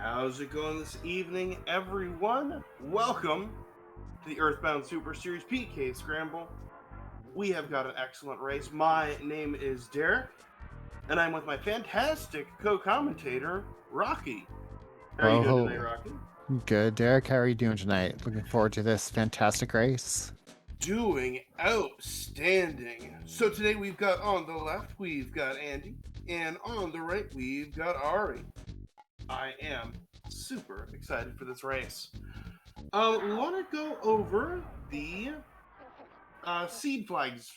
How's it going this evening, everyone? Welcome to the Earthbound Super Series PK Scramble. We have got an excellent race. My name is Derek, and I'm with my fantastic co-commentator, Rocky. How are you doing today, Rocky? Good, Derek. How are you doing tonight? Looking forward to this fantastic race. Doing outstanding. So today we've got on the left, we've got Andy, and on the right, we've got Ari. I am super excited for this race. We want to go over the seed flags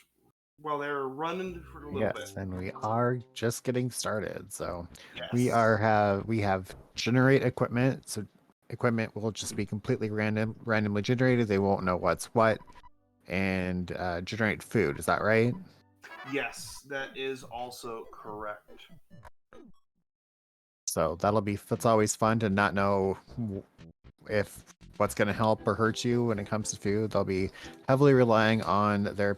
while they're running for a little bit. Yes, and we are just getting started. So we Yes. have generate equipment. So equipment will just be completely randomly generated. They won't know what's what. And generate food. Is that right? Yes, that is also correct. So that's always fun to not know if what's going to help or hurt you when it comes to food. They'll be heavily relying on their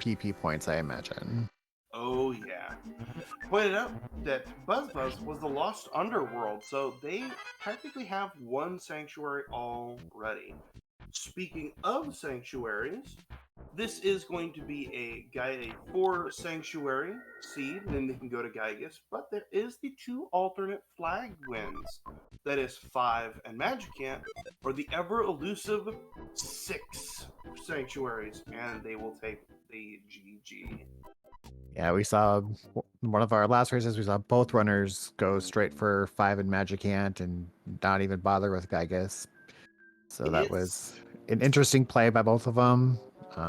PP points, I imagine. Oh, yeah. Pointed out that Buzz was the lost underworld, so they technically have one sanctuary already. Speaking of sanctuaries, this is going to be a 4 sanctuary seed, and then they can go to Gygus. But there is the 2 alternate flag wins. That is 5 and Magicant, or the ever elusive 6 sanctuaries, and they will take the GG. Yeah, we saw one of our last races. We saw both runners go straight for 5 in Magicant and not even bother with Gygus. So that It's was an interesting play by both of them.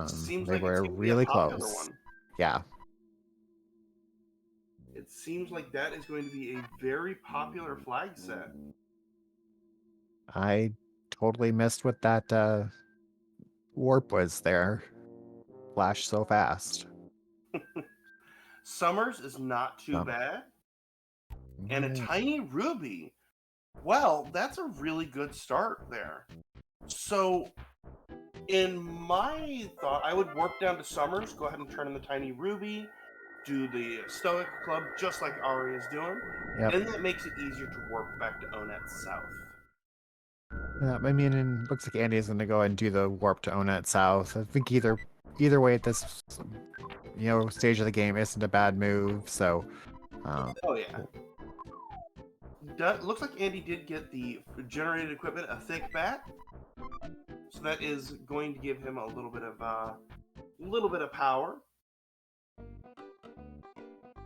seems They like it's were going to be a really popular close. one. Yeah, It seems like that is going to be a very popular flag set. I totally missed what that warp was there. Flashed so fast. Summers is not too Um, bad. And a alright. tiny ruby. Well, that's a really good start there. So, in my thought, I would warp down to Summers, go ahead and turn in the tiny ruby, do the Stoic Club just like Ari is doing, Yep. and that makes it easier to warp back to Onet South. Yeah, I mean, and looks like Andy is going to go and do the warp to Onet South. I think either way at this stage of the game isn't a bad move. So Oh, yeah. Looks like Andy did get the generated equipment, a thick bat. So that is going to give him a little bit of power.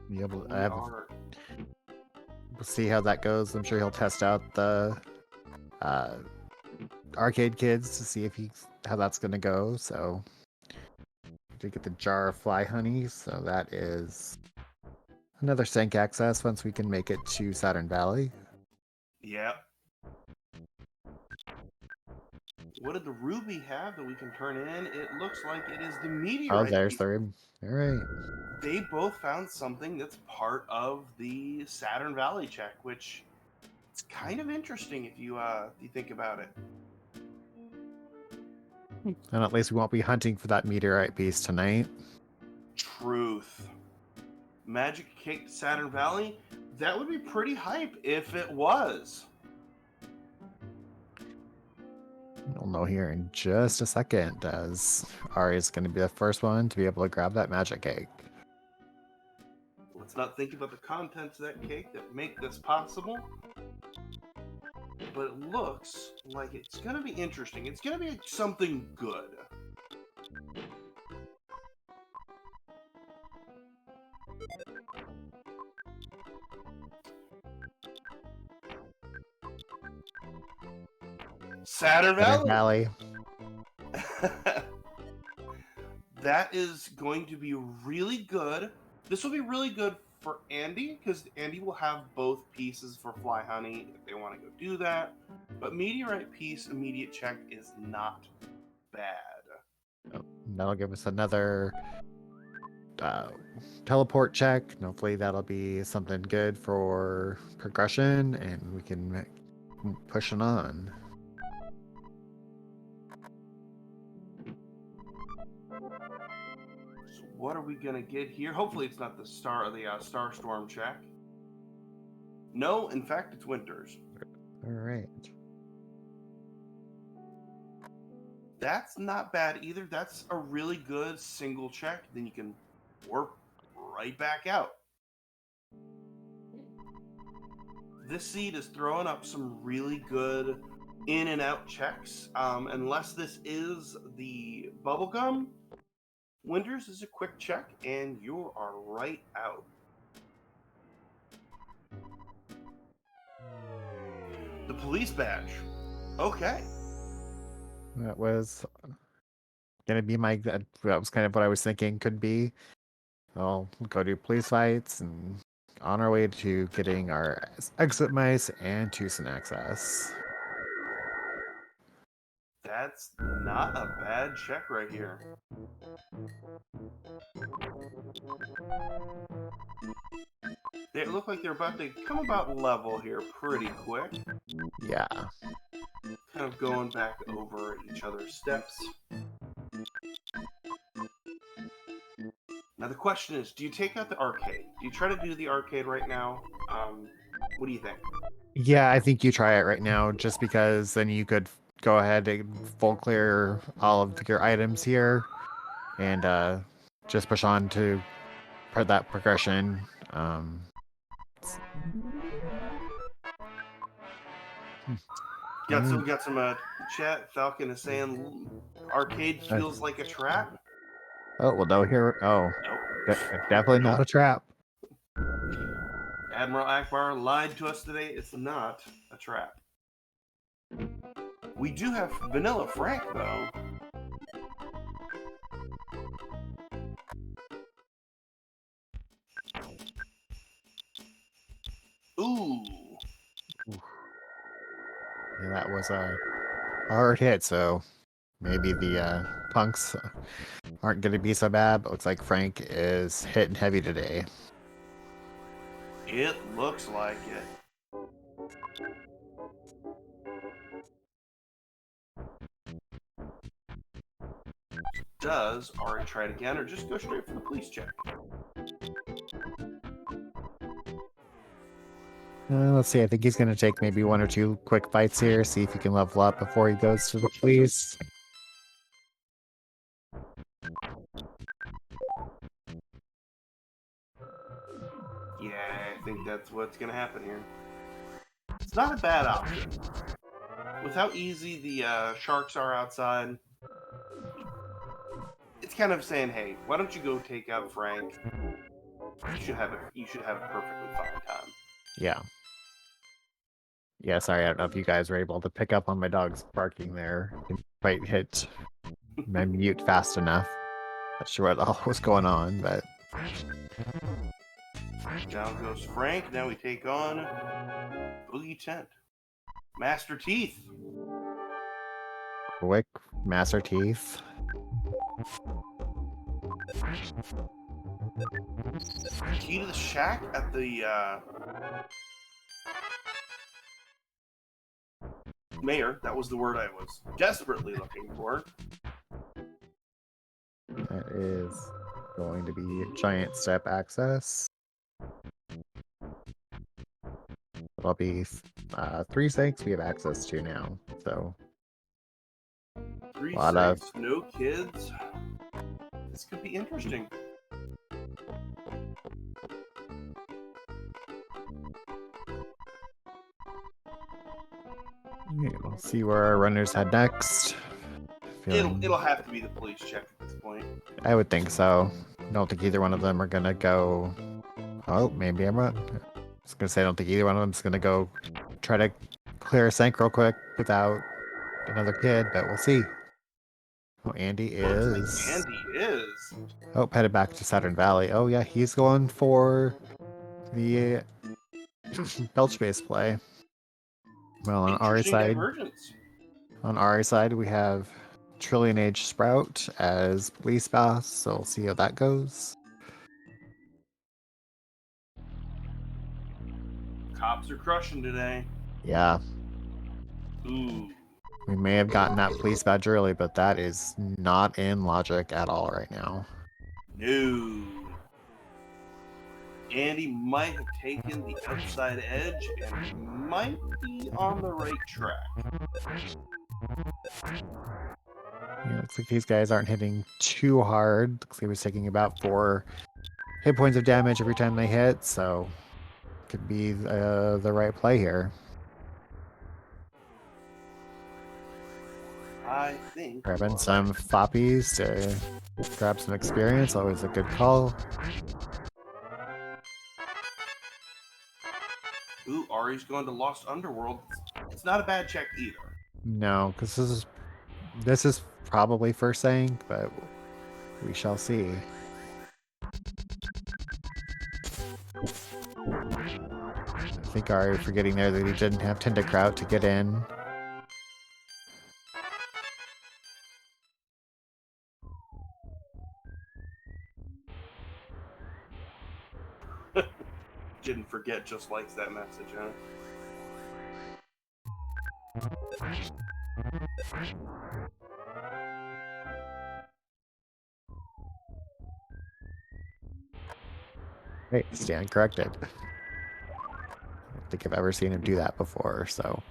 be able to, We are we'll see how that goes. I'm sure he'll test out the uh, arcade kids to see how that's going to go. So to get the jar of fly honey. So that is another sync access once we can make it to Saturn Valley. yeah. What did the ruby have that we can turn in? It looks like it is the Oh, meteorite there's piece. the room. All right. They both found something that's part of the Saturn Valley check, which it's kind of interesting if you think about it. And at least we won't be hunting for that meteorite piece tonight. Truth. Magic Cake Saturn Valley? That would be pretty hype if it was. We'll know here in just a second, as Ari is going to be the first one to be able to grab that magic cake. Let's not think about the contents of that cake that make this possible. But it looks like it's going to be interesting. It's going to be something good. Saturn Saturn Valley. Valley. That is going to be really good. This will be really good for Andy because Andy will have both pieces for Fly Honey if they want to go do that. But Meteorite piece immediate check is not bad. That'll give us another teleport check. And hopefully that'll be something good for progression, and we can push it on. So what are we gonna get here? Hopefully it's not the Star Storm check. No, in fact it's Winters. All right. That's not bad either. That's a really good single check. Then you can warp right back out. This seed is throwing up some really good in and out checks. Unless this is the bubblegum, Winters is a quick check, and you are right out. The police badge. Okay. That was gonna be my. That was kind of what I was thinking could be. I'll go do police fights and on our way to getting our exit mice and Tucson access. That's not a bad check right here. They look like they're about to come about level here pretty quick. Yeah. Kind of going back over each other's steps. Now the question is, do you take out the arcade? Do you try to do the arcade right now? What do you think? Yeah, I think you try it right now, just because then you could go ahead and full clear all of your items here, and just push on to that progression. We got some chat. Falcon is saying arcade feels like a trap. Oh well, no here. Oh, Nope. definitely not a trap. Admiral Akbar lied to us today. It's not a trap. We do have Vanilla Frank though. Ooh. Yeah, that was a hard hit, so maybe the punks aren't going to be so bad, but looks like Frank is hitting heavy today. It looks like it. Does Ari try it again or just go straight for the police check? Let's see, I think he's going to take maybe one or two quick fights here, see if he can level up before he goes to the police. Yeah, I think that's what's going to happen here. It's not a bad option. With how easy the sharks are outside, it's kind of saying, hey, why don't you go take out Frank? You should have a perfectly fine time. Yeah. Yeah, sorry, I don't know if you guys were able to pick up on my dog's barking there. Didn't quite hit my mute fast enough. Not sure what all was going on, but... Down goes Frank. Now we take on Boogie Tent. Master Teeth. Quick, Master Teeth. Key to the shack at the mayor. That was the word I was desperately looking for. That is going to be giant step access. That'll be 3 sinks we have access to now. So 3 lot of- sinks, no kids. This could be interesting. we'll see where our runners head next. It'll have to be the police check at this point. I would think so. I don't think either one of them are gonna go. Oh, maybe I'm right. I was gonna say I don't think either one of them is gonna go try to clear a sink real quick without another kid, but we'll see. Oh, Andy is. Andy is. Oh, headed back to Saturn Valley. Oh yeah, he's going for the belch base play. Well, on our Interesting side, divergence. we have Trillion Age Sprout as police boss, so we'll see how that goes. Cops are crushing today. Yeah, Ooh. we may have gotten that police badge early, but that is not in logic at all right now. No. Andy might have taken the outside edge and might be on the right track. Yeah, looks like these guys aren't hitting too hard. Looks like he was taking about 4 hit points of damage every time they hit, so could be the right play here. I think. Grabbing some foppies to grab some experience, always a good call. Ooh, Ari's going to Lost Underworld. It's not a bad check either. No, because this is probably first sync, but we shall see. I think Ari forgetting there that he didn't have Tinderkraut to get in. Didn't forget, just likes that message, huh? Hey, stand corrected. I don't think I've ever seen him do that before, so.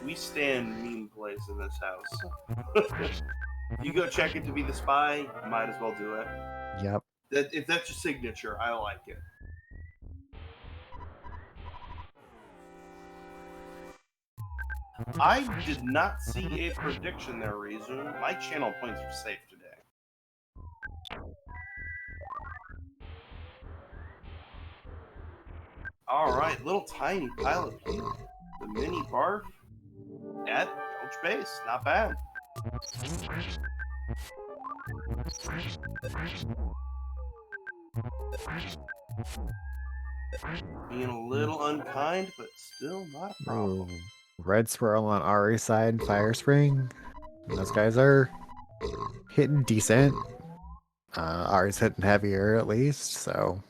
We stand meme plays in this house. You go check it to be the spy, might as well do it. Yep. If that's your signature, I like it. I did not see a prediction there, Reason. My channel points are safe today. Alright, little tiny pilot here. The mini barf at coach base. Not bad. Being a little unkind, but still not a problem. Ooh. Red swirl on Ari's side, Fire Spring. Those guys are hitting decent. Ari's hitting heavier at least, so.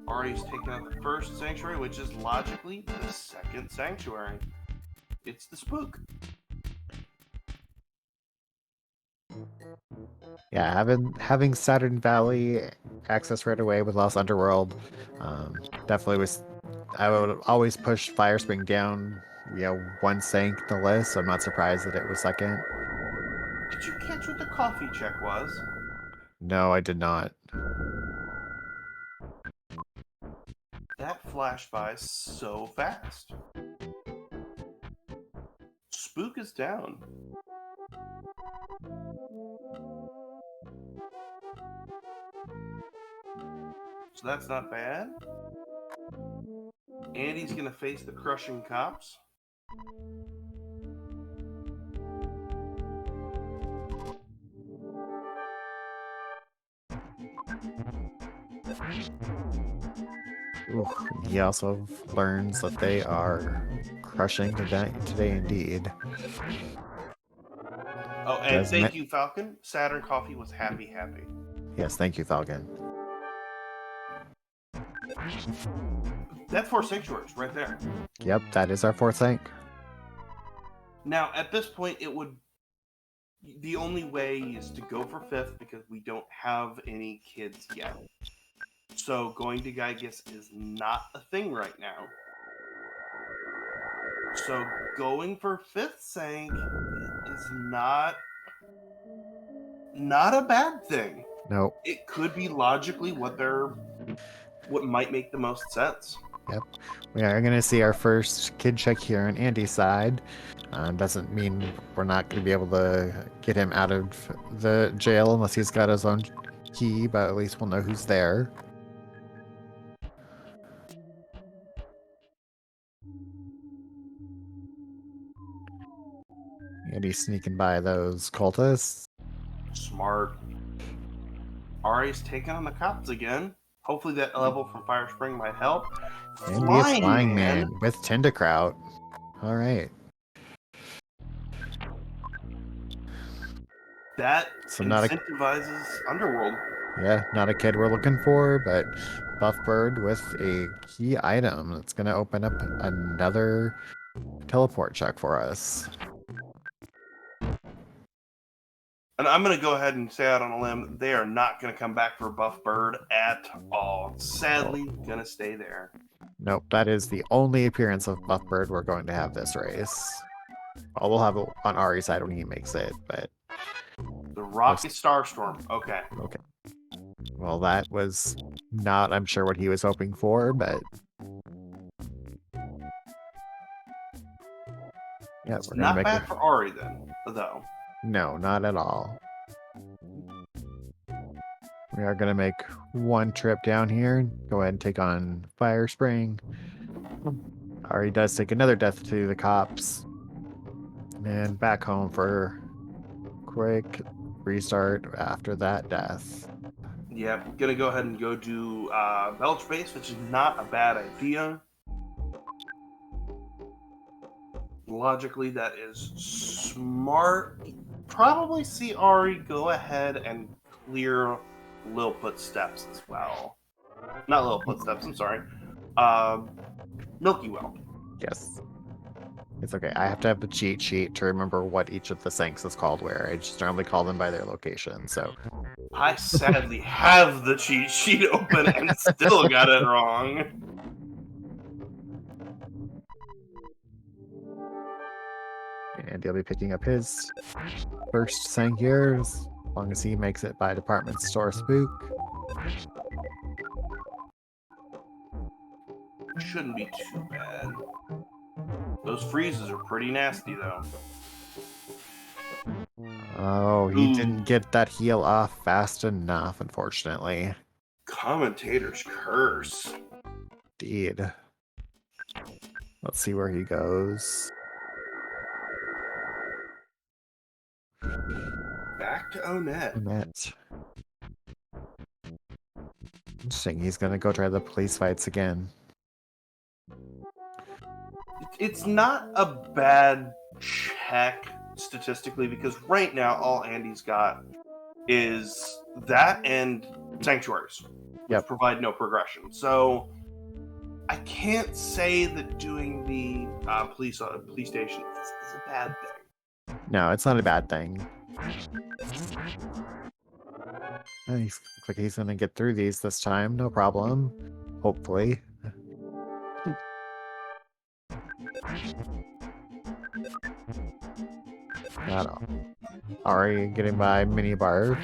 Ari's taking out the first sanctuary, which is logically the second sanctuary. It's the spook. Yeah, having Saturn Valley access right away with Lost Underworld, definitely was. I would always push Fire Spring down, one sank the list. So I'm not surprised that it was second. Did you catch what the coffee check was? No, I did not. That flashed by so fast. Spook is down. So that's not bad. Andy's gonna face the crushing cops. Ooh, he also learns that they are crushing today indeed. Oh, and thank you, Falcon. Saturn Coffee was happy. Yes, thank you, Falcon. That 4 sanctuaries right there. Yep, that is our 4th sank. Now, at this point, it would. The only way is to go for 5th because we don't have any kids yet. So going to Gygus is not a thing right now. So going for 5th sank is not a bad thing. Nope. It could be logically what might make the most sense. Yep. We are going to see our first kid check here on Andy's side. Doesn't mean we're not going to be able to get him out of the jail unless he's got his own key, but at least we'll know who's there. Andy's sneaking by those cultists. Smart. Ari's taking on the cops again. Hopefully that level from Fire Spring might help. And be a flying man with Tinderkraut. All right. That incentivizes Underworld. Yeah, not a kid we're looking for, but Buffbird with a key item that's going to open up another teleport check for us. And I'm going to go ahead and say out on a limb, they are not going to come back for Buffbird at all. Sadly, going to stay there. Nope, that is the only appearance of Buffbird we're going to have this race. Well, we'll have it on Ari's side when he makes it, but... The Rocket Starstorm. Okay. Okay. Well, that was not, I'm sure, what he was hoping for, but... Yeah, It's we're gonna not make bad it. for Ari then, though. No, not at all. We are gonna make one trip down here. Go ahead and take on Fire Spring. Ari does take another death to the cops. And back home for quick restart after that death. Yep, gonna go ahead and go do Belch Base, which is not a bad idea. Logically, that is smart. Probably see Ari go ahead and clear Lilliput Steps as well. Not Lilliput Steps, I'm sorry. Milky Well. Yes. It's okay. I have to have the cheat sheet to remember what each of the sinks is called where. I just normally call them by their location, so... I sadly have the cheat sheet open and still got it wrong. And he'll be picking up his first sink here, as long as he makes it by Department Store Spook. Shouldn't be too bad. Those freezes are pretty nasty, though. Oh, he Ooh. didn't get that heal off fast enough, unfortunately. Commentator's curse. Indeed. Let's see where he goes. Back to Onet. Onet. Interesting, he's gonna go try the police fights again. It's not a bad check statistically because right now all Andy's got is that and sanctuaries, which Yep. provide no progression. So I can't say that doing the police station is a bad thing. No, it's not a bad thing. Looks like he's gonna get through these this time, no problem. Hopefully. Not all. Ari getting by minibar.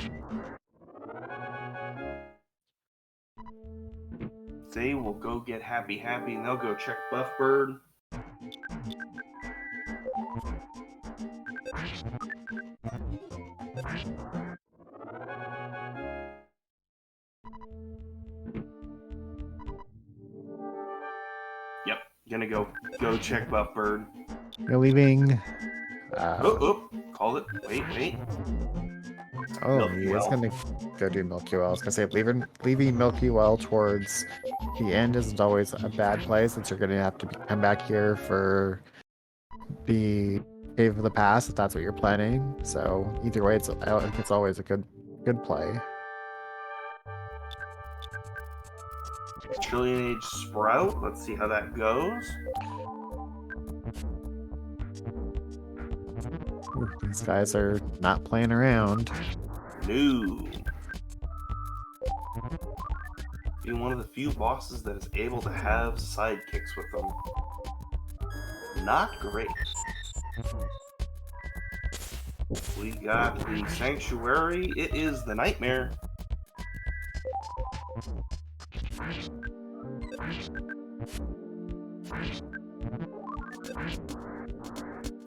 They will go get Happy and they'll go check Buffbird. Yep, gonna go check Buffbird. You're leaving. Call it. Wait. Oh, Milky he is Well. gonna go do Milky Well. I was gonna say leaving Milky Well towards the end isn't always a bad play, since you're gonna have to come back here for the Cave of the Past if that's what you're planning. So either way, I think it's always a good play. Trillion Age Sprout. Let's see how that goes. Ooh, these guys are not playing around. No. Being one of the few bosses that is able to have sidekicks with them. Not great. We got the Sanctuary. It is the Nightmare.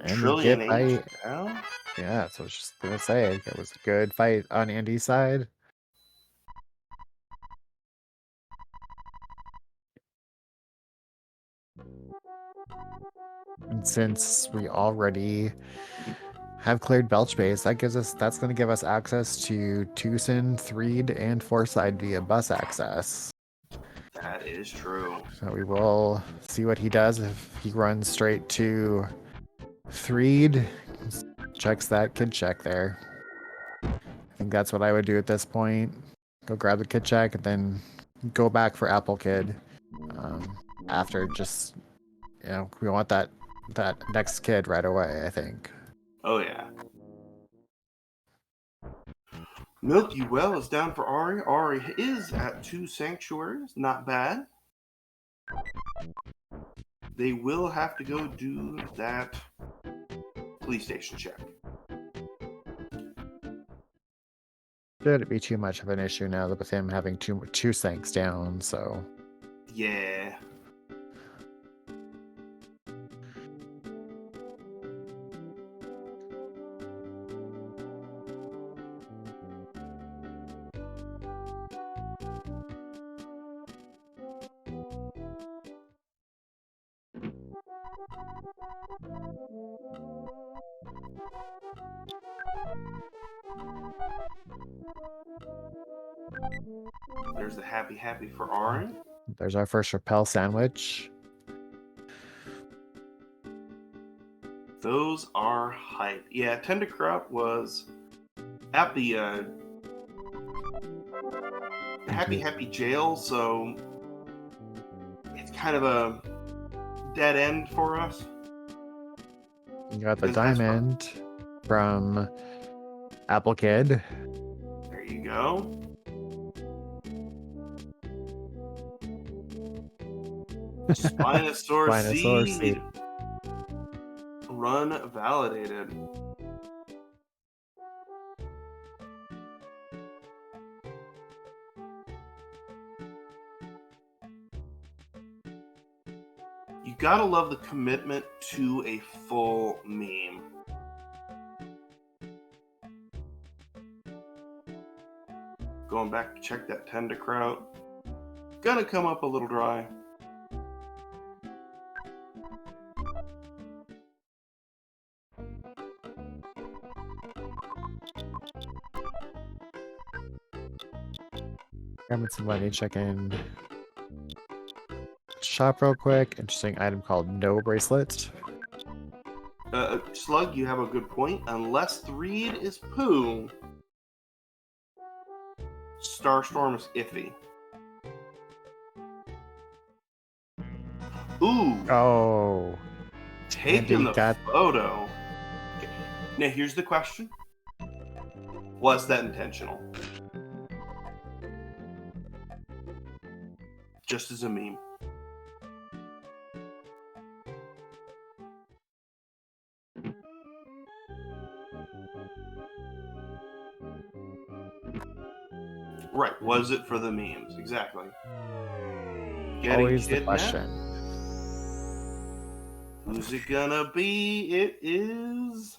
And Trillion get Age by, down? yeah, that's what I was just gonna say. It was a good fight on Andy's side. And since we already have cleared Belch Base, that's going to give us access to Tucson, Threed, and Forside via bus access. That is true. So we will see what he does if he runs straight to Threed, checks that kid check there. I think that's what I would do at this point. Go grab the kid check and then go back for Apple Kid. After just, we want that next kid right away, I think. Oh yeah. Milky Well is down for Ari. Ari is at 2 sanctuaries. Not bad. They will have to go do that police station check. Shouldn't be too much of an issue now with him having two sanks down, so. Yeah. There's the happy for Ari. There's our first rappel sandwich. Those are hype. Yeah, Tendacrot was at the happy jail, so it's kind of a dead end for us. You got the diamond from Apple Kid. There you go. Spinosaur seed. Run validated. You gotta love the commitment to a full meme. Going back to check that Tendacrot. Gonna come up a little dry. Grabbing some money, check in. Shop real quick. Interesting item called No Bracelet. Slug, you have a good point. Unless Threed is poo, Starstorm is iffy. Ooh. Oh. Taking the photo. Okay. Now here's the question. Was that intentional? Just as a meme. Right, was it for the memes? Exactly. Always the question. Who's it gonna be? It is...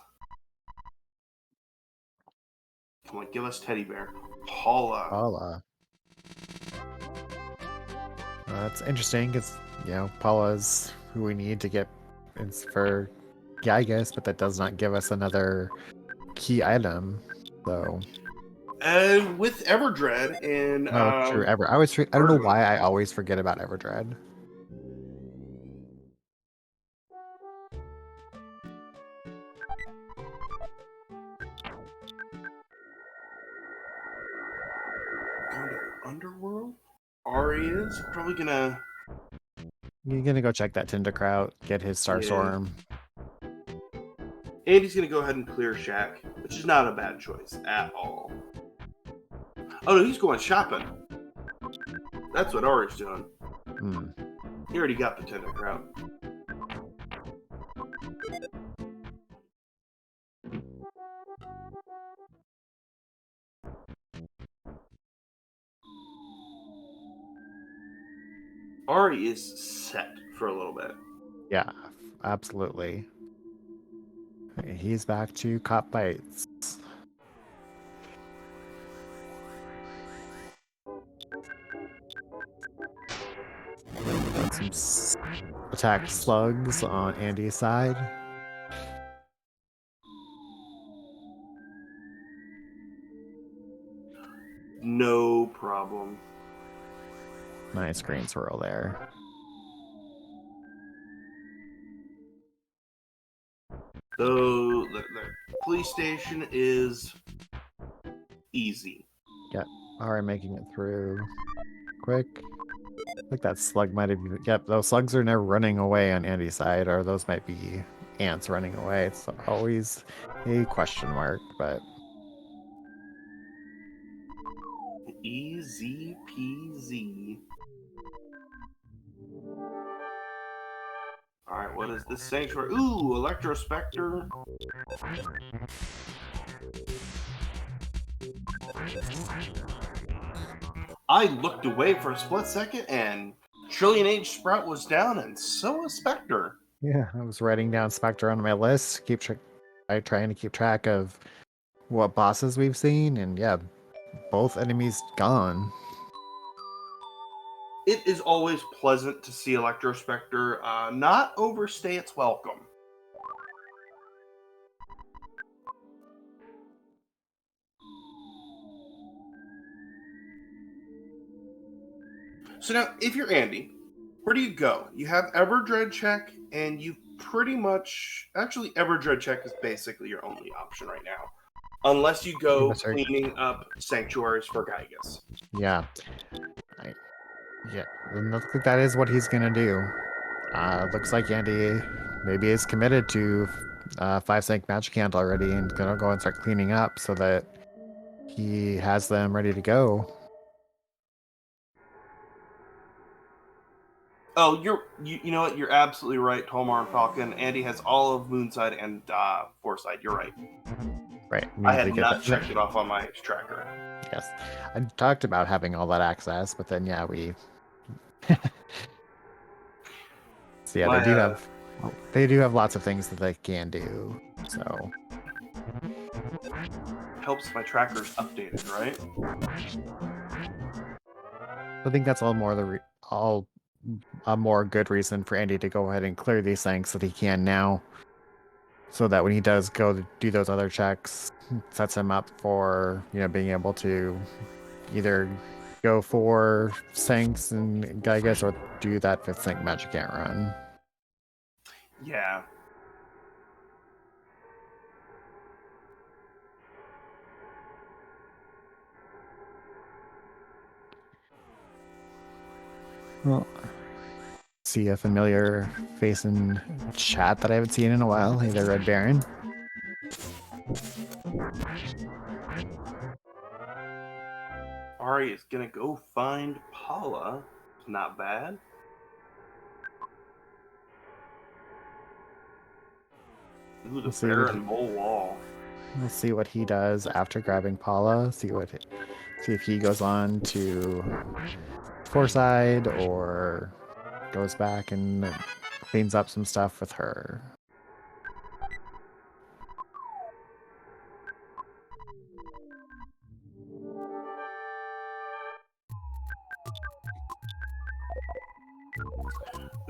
Come on, give us Teddy Bear. Paula. That's interesting because, Paula's who we need to get for Gygus, but that does not give us another key item, so... And with Everdread and true. I don't know why I always forget about Everdread. Go to Underworld. Ari is probably gonna... You're gonna go check that Tendacrot, get his Starstorm. And he's gonna go ahead and clear Shack, which is not a bad choice at all. Oh no, he's going shopping. That's what Ari's doing. He already got the Tendacrot. Ari is set for a little bit. Yeah, absolutely. He's back to Cop Bites. Got some attack slugs on Andy's side. No problem. Nice green swirl there. Though the police station is easy. Yep. Alright, making it through quick. I think that slug might have... Yep, those slugs are never running away on Andy's side, or those might be ants running away. It's always a question mark, but... Easy peasy. Alright, what is this sanctuary? Ooh, Electrospectre. I looked away for a split second and Trillion Age Sprout was down and so was Spectre. Yeah, I was writing down Spectre on my list, trying to keep track of what bosses we've seen, and yeah, both enemies gone. It is always pleasant to see Electrospectre not overstay its welcome. So now, if you're Andy, where do you go? You have Everdread check, and you pretty much... Actually, Everdread check is basically your only option right now. Unless you go That's right. cleaning up sanctuaries for Gygas. Yeah. Yeah, and looks like that is what he's gonna do. Looks like Andy maybe is committed to 5 Sync Magic Hand already and gonna go and start cleaning up so that he has them ready to go. Oh, you know what? You're absolutely right, Tomar and Falcon. Andy has all of Moonside and Foresight. You're right. Right. I had not checked it off on my tracker. Yes. I talked about having all that access, but then yeah, we so yeah, they do have lots of things that they can do. So helps my tracker's updated, right? I think that's all a more good reason for Andy to go ahead and clear these things that he can now, so that when he does go to do those other checks, sets him up for being able to either go for Syncs and Gygas or do that 5th Sync Magic Ant run. Yeah. Well, see a familiar face in chat that I haven't seen in a while. Hey there, Red Baron. Ari is gonna go find Paula. Not bad. Ooh, the bear and mole wall. We'll see what he does after grabbing Paula. See if he goes on to Foresight or goes back and cleans up some stuff with her.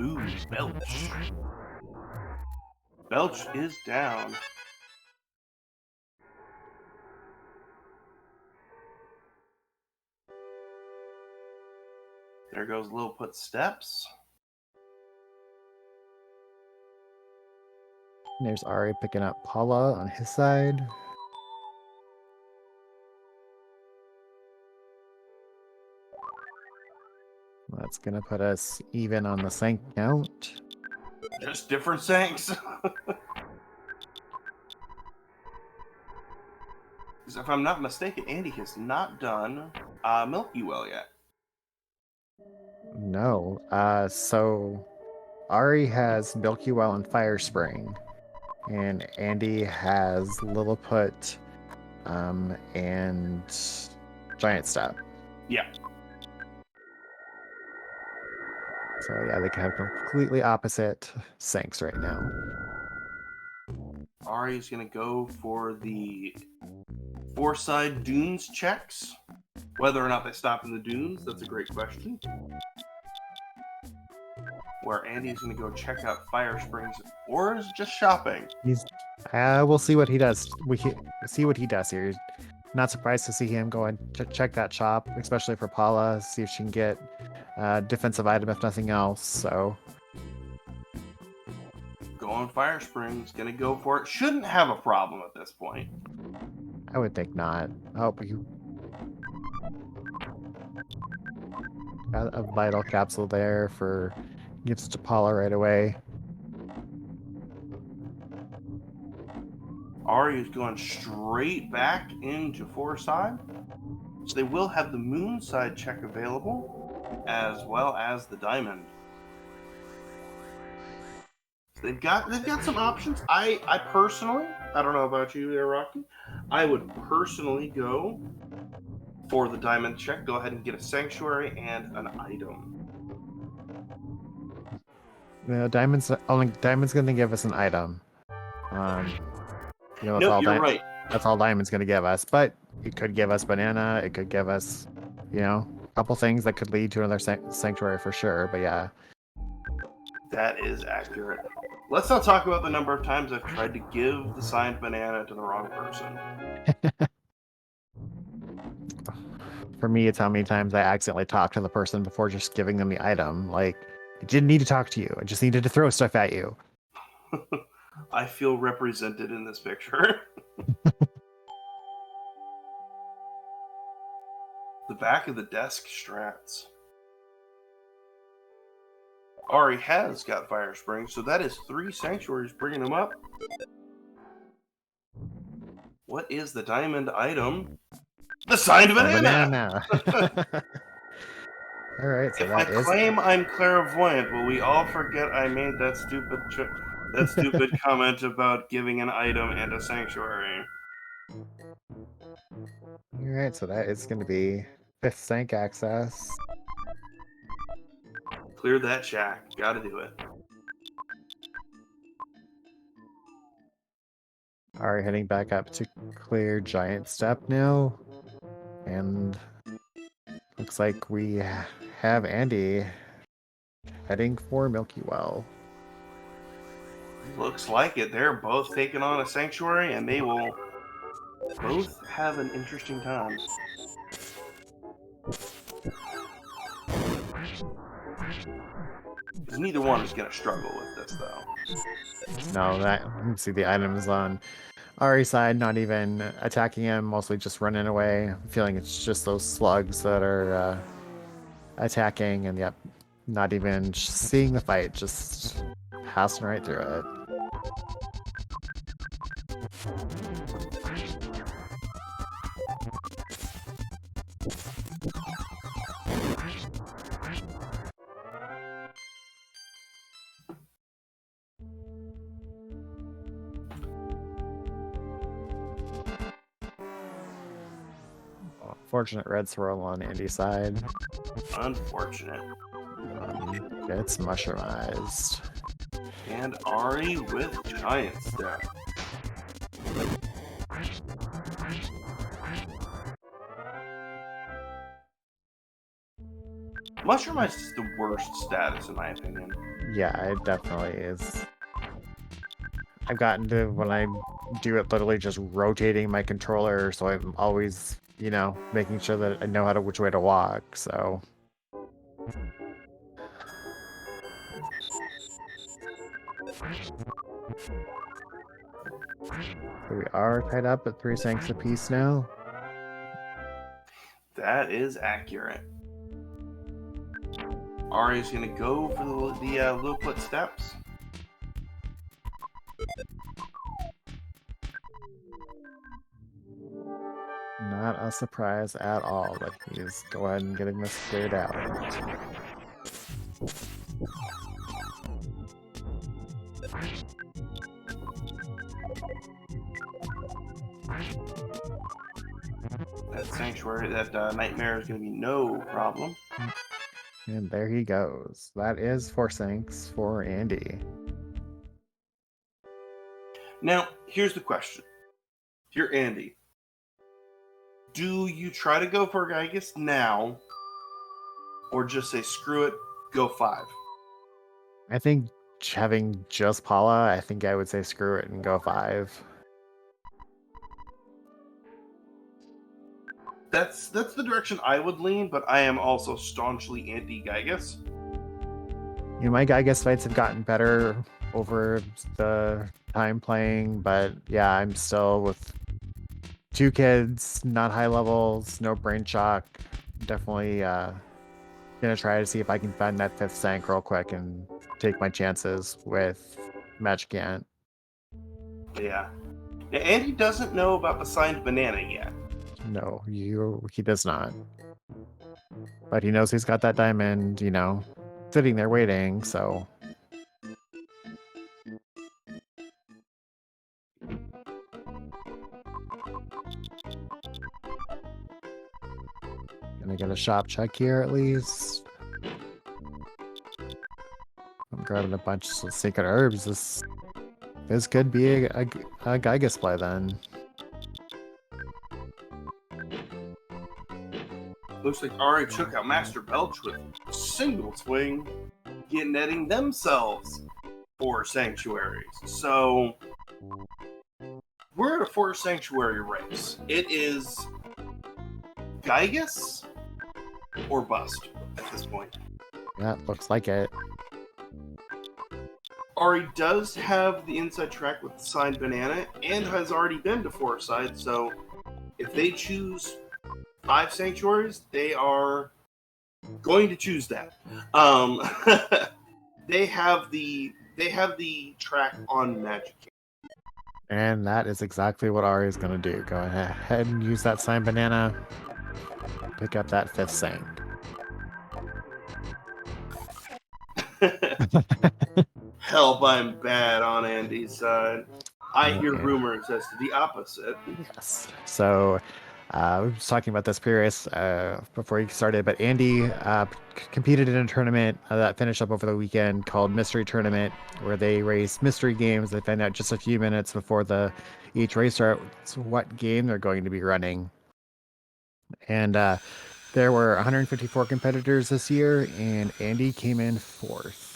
Ooh, Belch. Belch is down. There goes Lilliput Steps. There's Ari picking up Paula on his side. That's going to put us even on the Sync count. Just different Syncs. Because if I'm not mistaken, Andy has not done Milky Well yet. No. So Ari has Milky Well and Fire Spring. And Andy has Lilliput and Giant Step. Yeah. So yeah, they have completely opposite Syncs right now. Ari is going to go for the Foresight Dunes checks. Whether or not they stop in the dunes, that's a great question. Where Andy's going to go check out Fire Springs, or is just shopping? We'll see what he does. See what he does here. Not surprised to see him go and check that shop, especially for Paula. See if she can get a defensive item, if nothing else. So going Fire Springs, going to go for it. Shouldn't have a problem at this point. I would think not. I hope Got a vital capsule there for gifts to Paula right away. Ari is going straight back into Foreside. So they will have the moon side check available, as well as the diamond. So they've got some options. I personally, I don't know about you there, Rocky. I would personally go for the diamond check. Go ahead and get a sanctuary and an item. Diamond's gonna give us an item. That's Nope, all you're right. that's all Diamond's gonna give us. But it could give us banana. It could give us, a couple things that could lead to another sanctuary for sure. But yeah, That is accurate. Let's not talk about the number of times I've tried to give the signed banana to the wrong person. for me, it's how many times I accidentally talk to the person before just giving them the item. Like, I didn't need to talk to you. I just needed to throw stuff at you. I feel represented in this picture. The back of the desk strats. Ari has got Fire Spring, so that is 3 sanctuaries bringing him up. What is the diamond item? The signed banana! All right, so If I claim I'm clairvoyant, will we all forget I made that stupid comment about giving an item and a sanctuary? All right, so that is going to be 5th sank access. Clear that shack. Gotta do it. All right, heading back up to clear giant step now. And looks like we have Andy heading for Milky Well. Looks like it. They're both taking on a sanctuary, and they will both have an interesting time. Because neither one is going to struggle with this, though. No, you see the items on Ari's side, not even attacking him, mostly just running away. I'm feeling it's just those slugs that are attacking, and yep, not even seeing the fight, just passing right through it. Fortunate red swirl on Andy's side. Unfortunate. Gets mushroomized. And Ari with giant step. Mushroomized is the worst status in my opinion. Yeah, it definitely is. I've gotten to when I do it literally just rotating my controller, so I'm always, making sure that I know which way to walk, so. So we are tied up at 3 sanks apiece now. That is accurate. Ari's going to go for the low-put steps. Not a surprise at all that he's go ahead and getting this cleared out. That sanctuary, that nightmare is going to be no problem. And there he goes. That is 4 sanks for Andy. Now, here's the question. If you're Andy, do you try to go for Gygus now, or just say, screw it, go 5? I think having just Paula, I think I would say screw it and go 5. That's the direction I would lean, but I am also staunchly anti-Gygus. My Gygus fights have gotten better over the time playing, but yeah, I'm still with 2 kids, not high levels, no brain shock. Definitely Gonna try to see if I can find that 5th Sank real quick and take my chances with Magic Ant. Yeah. Now, Andy doesn't know about the signed banana yet. No, he does not. But he knows he's got that diamond, sitting there waiting, so. Gonna get a shop check here at least. I'm grabbing a bunch of sacred herbs. This could be a Gygas play then. Looks like Ari took out Master Belch with a single swing, netting themselves 4 sanctuaries. So we're at a 4 sanctuary race. It is Gygas or bust at this point. Yeah, looks like it. Ari does have the inside track with the signed banana and has already been to 4 sides, so if they choose 5 sanctuaries, they are going to choose that. They have the track on Magic. And that is exactly what Ari is going to do. Go ahead and use that signed banana. Pick up that 5th Sank. Help, I'm bad on Andy's side. I hear rumors as to the opposite. Yes. So, we were just talking about this previous before you started, but Andy competed in a tournament that finished up over the weekend called Mystery Tournament, where they race mystery games. They find out just a few minutes before each race starts what game they're going to be running. And there were 154 competitors this year, and Andy came in 4th.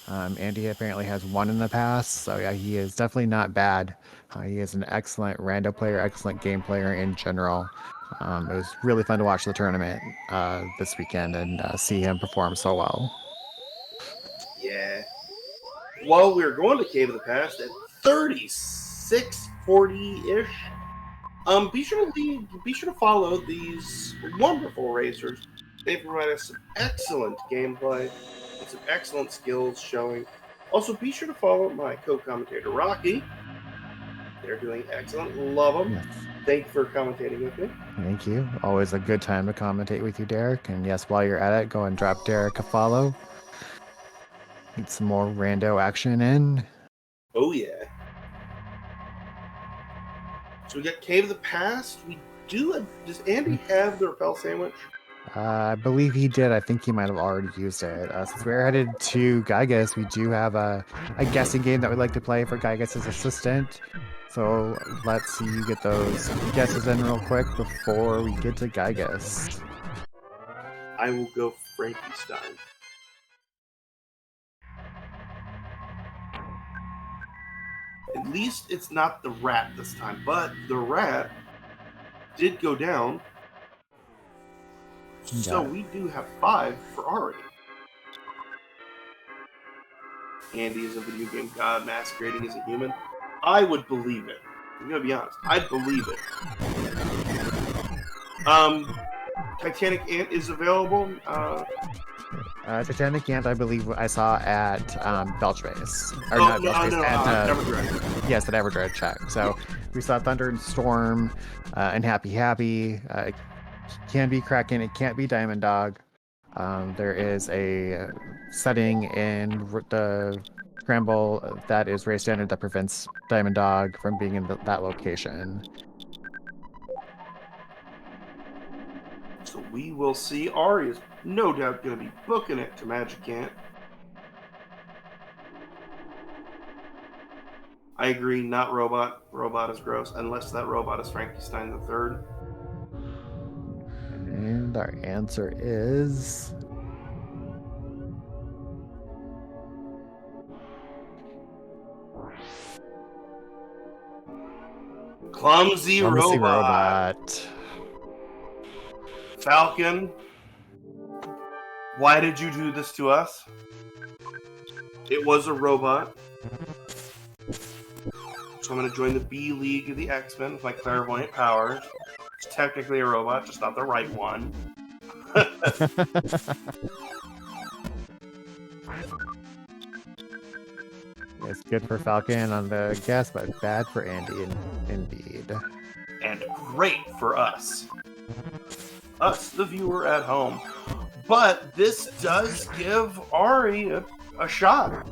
Andy apparently has won in the past, so yeah, he is definitely not bad. He is an excellent rando player, excellent game player in general. It was really fun to watch the tournament this weekend and see him perform so well. Yeah. While we were going to Cave of the Past at 36:40-ish, be sure to follow these wonderful racers. They provide us some excellent gameplay and some excellent skills showing. Also, be sure to follow my co-commentator Rocky. They're doing excellent. Love them. Yes. Thank you for commentating with me. Thank you. Always a good time to commentate with you, Derek. And yes, while you're at it, go and drop Derek a follow. Get some more rando action in. Oh yeah. So we got Cave of the Past. Does Andy have the Repel sandwich? I believe he did. I think he might have already used it. Since we're headed to Gygas, we do have a guessing game that we'd like to play for Gygas' assistant. So let's see you get those guesses in real quick before we get to Gygas. I will go Frankenstein. At least it's not the rat this time, but the rat did go down. So we do have 5 for Ari. Andy is a video game god masquerading as a human. I would believe it. I'm gonna be honest. I'd believe it. Titanic Ant is available. Titanic Ant, I believe I saw at Belch Base. Or No, not Belch Base, at Everdread. Yes, at Everdread check. So we saw Thunder and Storm and Happy Happy. It can be Kraken, it can't be Diamond Dog. There is a setting in the Scramble that is race standard that prevents Diamond Dog from being in that location. So we will see. Ari is no doubt going to be booking it to Magic Ant. I agree, not Robot. Robot is gross, unless that robot is Frankenstein the Third. And our answer is... Clumsy Robot. Falcon, why did you do this to us? It was a robot. So I'm going to join the B League of the X-Men with my clairvoyant powers. It's technically a robot, just not the right one. It's good for Falcon on the guess, but bad for Andy, indeed. And great for us, the viewer at home. But this does give Ari a shot.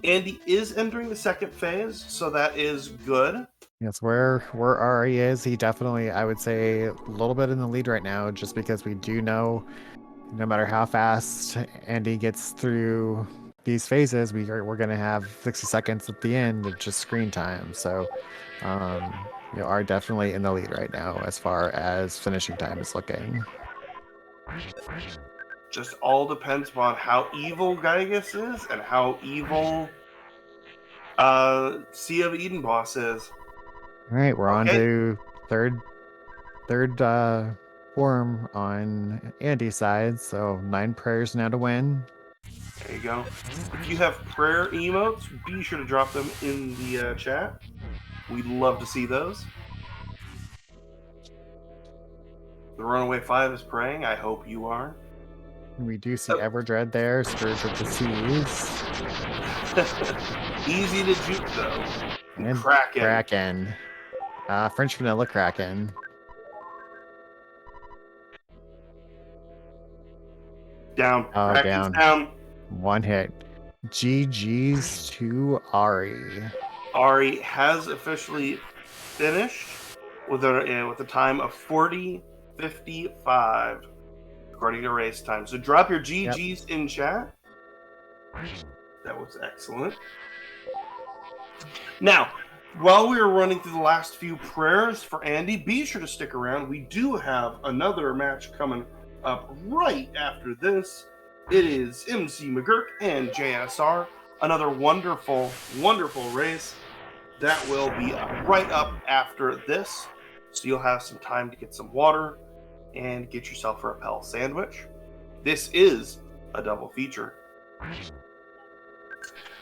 Andy is entering the second phase, so that is good. Yes, where Ari is, he definitely, I would say, a little bit in the lead right now, just because we do know no matter how fast Andy gets through these phases, we're going to have 60 seconds at the end of just screen time. So you are definitely in the lead right now as far as finishing time is looking. Just all depends upon how evil Gygus is and how evil Sea of Eden boss is. All right, we're on to third form on Andy's side. So 9 prayers now to win. There you go. If you have prayer emotes, be sure to drop them in the chat. We'd love to see those. The Runaway 5 is praying. I hope you are. We do see Everdread there, Scourge of the Seas. Easy to juke, though. And Kraken. French Vanilla Kraken. Down. Oh, Kraken's down. One hit. GG's to Ari. Ari has officially finished with a time of 40:55, according to race time. So drop your GG's in chat. That was excellent. Now, while we are running through the last few prayers for Andy, be sure to stick around. We do have another match coming up right after this. It is MC McGurk and JSR. Another wonderful, wonderful race that will be right up after this. So you'll have some time to get some water and get yourself a Rappel sandwich. This is a double feature.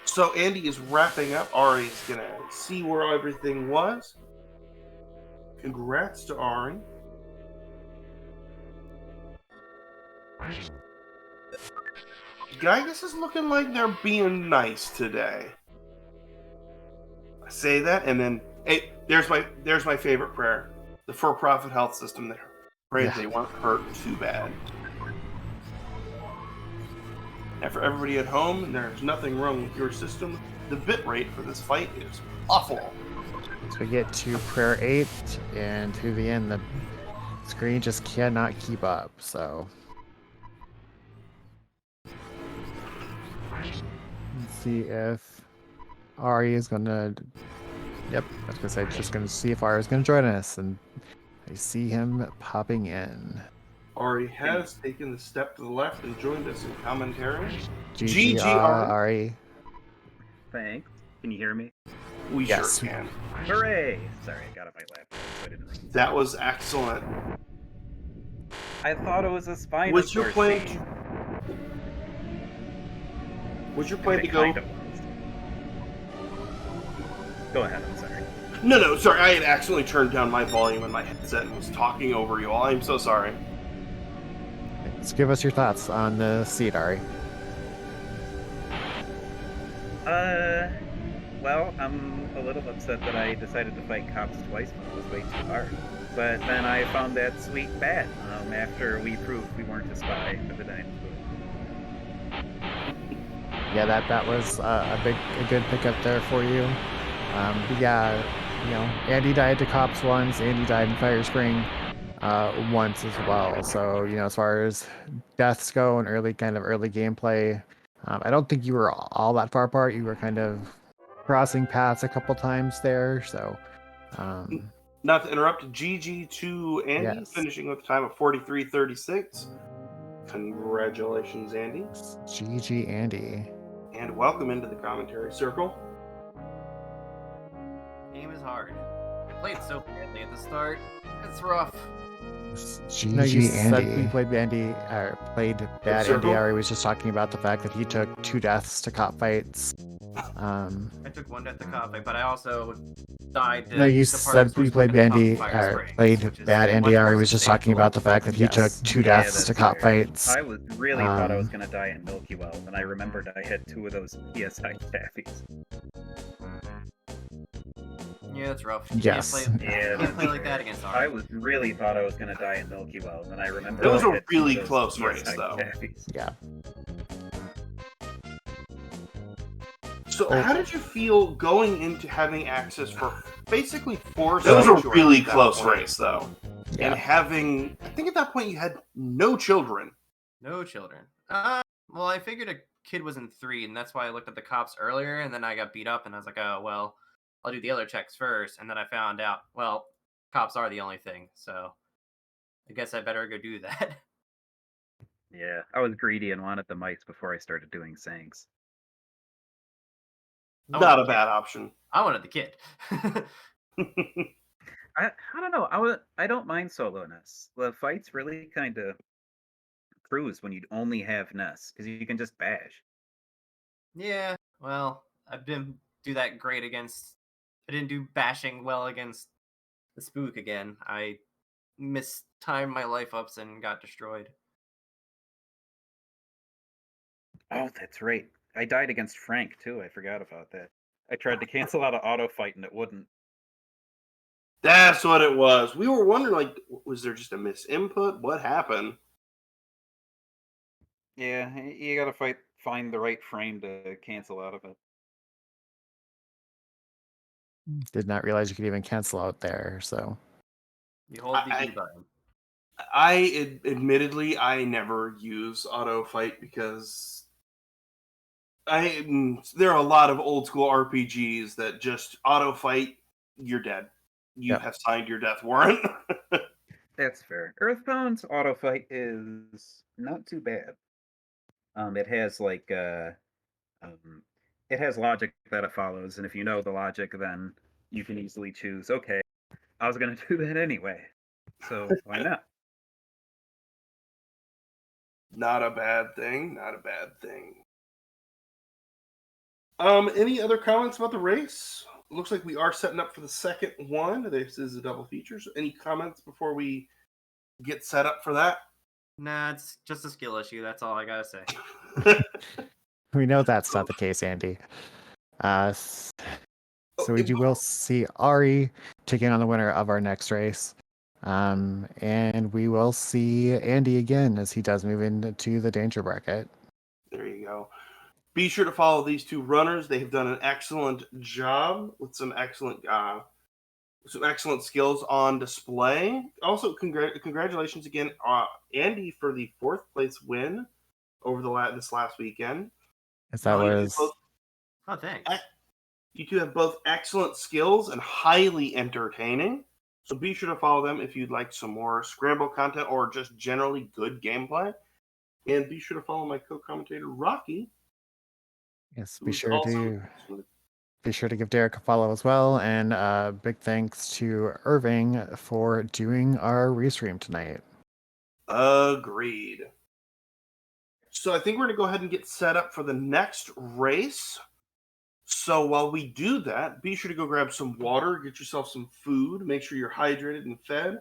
So Andy is wrapping up. Ari is going to see where everything was. Congrats to Ari. Gygus is looking like they're being nice today. I say that, and then, hey, there's my favorite prayer. The for-profit health system there. Pray they weren't hurt too bad. And for everybody at home, there's nothing wrong with your system. The bit rate for this fight is awful. So we get to prayer 8, and to the end, the screen just cannot keep up. So let's see if Ari is gonna. Yep, I was gonna say just gonna see if Ari is gonna join us, and I see him popping in. Ari has taken the step to the left and joined us in commentary. GG, Ari. Thanks. Can you hear me? We sure can. Hooray! Sorry, I got on my laptop. So I didn't... That was excellent. I thought it was a spine. Was your plan to... Was your plan to go... Kind of was. Go ahead, I'm sorry. No, sorry. I had accidentally turned down my volume in my headset and was talking over you all. I'm so sorry. Let's give us your thoughts on the seed, Ari. Well, I'm a little upset that I decided to fight cops twice when it was way too hard. But then I found that sweet bat after we proved we weren't a spy for the Dynasty. Yeah, that was a good pickup there for you. But yeah, you know, Andy died to cops once. Andy died in Fire Spring once as well. So you know, as far as deaths go and early gameplay, I don't think you were all that far apart. You were kind of crossing paths a couple times there. So not to interrupt, GG to Andy, finishing with a time of 43:36. Congratulations, Andy. GG, Andy. And welcome into the commentary circle. Game is hard. I played so badly at the start. It's rough. No, you GG said we Andy. played played bad Circle? Andy. Ari was just talking about the fact that he took 2 deaths to cop fights. I took 1 death to cop fight, but I also died to No, you the part of said the we source played weapon Andy, Fire Springs, played which is bad Andy. much Ari more was just sustainable. talking about the fact that he took Yes. 2 Yeah, deaths that's to cop fair. fights. I was really thought I was Um, gonna die in Milky Well, and I remembered I had 2 of those PSI staffies. Yeah, that's rough. You Yes. can't play, Yeah, can't play that's like that fair. against I Ari. was really thought I was gonna die in Milky Well, and I remembered It was I a had 2 really of those close PSI race, though. staffies. Yeah. So, Oh. how did you feel going into having access for basically 4 That was a sanctuaries really at that close point? race, though. Yeah. And having, I think at that point you had no children. No children. Well, I figured a kid was in 3, and that's why I looked at the cops earlier, and then I got beat up, and I was like, oh, well, I'll do the other checks first. And then I found out, well, cops are the only thing, so I guess I better go do that. Yeah, I was greedy and wanted the mice before I started doing Sangs. I Not wanted a the kid. bad option. I wanted the kid. I don't know. I don't mind solo Ness. The fights really kind of cruise when you only have Ness because you can just bash. Yeah, well, I didn't do that great against. I didn't do bashing well against the spook again. I mistimed my life ups and got destroyed. Oh, that's right. I died against Frank too. I forgot about that. I tried to cancel out an auto fight and it wouldn't. That's what it was. We were wondering, like, was there just a misinput? What happened? Yeah, you gotta find the right frame to cancel out of it. Did not realize you could even cancel out there. So You hold the E button. Admittedly, I never use auto fight because there are a lot of old school RPGs that just auto fight. You're dead. You Yep. have signed your death warrant. That's fair. Earthbound's auto fight is not too bad. It has like it has logic that it follows, and if you know the logic, then you can easily choose. Okay, I was gonna do that anyway, so why not? Not a bad thing. Not a bad thing. Any other comments about the race? Looks like we are setting up for the second one. This is a double feature. So any comments before we get set up for that? Nah, it's just a skill issue. That's all I gotta say. we know that's not the case, Andy. So will see Ari taking on the winner of our next race. And we will see Andy again as he does move into the danger bracket. There you go. Be sure to follow these 2 runners. They have done an excellent job with some excellent skills on display. Also, congratulations again, Andy, for the 4th place win over this last weekend. As that was. Oh, thanks. You 2 have both excellent skills and highly entertaining. So be sure to follow them if you'd like some more Scramble content or just generally good gameplay. And be sure to follow my co-commentator Rocky. Yes, be sure to give Derek a follow as well. And big thanks to Irving for doing our restream tonight. Agreed. So I think we're going to go ahead and get set up for the next race. So while we do that, be sure to go grab some water, get yourself some food, make sure you're hydrated and fed.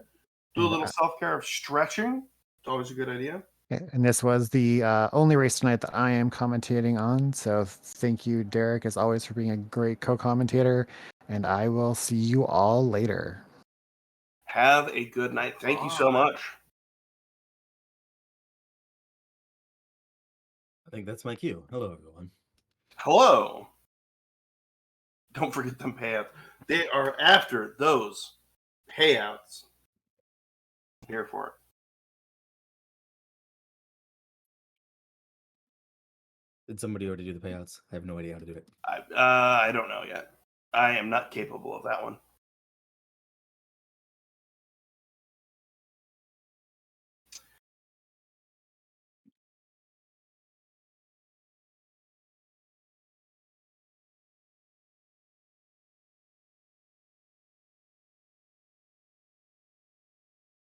Do a little self-care of stretching. It's always a good idea. And this was the only race tonight that I am commentating on. So thank you, Derek, as always, for being a great co-commentator. And I will see you all later. Have a good night. Thank you so much. I think that's my cue. Hello, everyone. Hello. Don't forget them payouts. They are after those payouts. I'm here for it. Did somebody already do the payouts? I have no idea how to do it. I don't know yet. I am not capable of that one.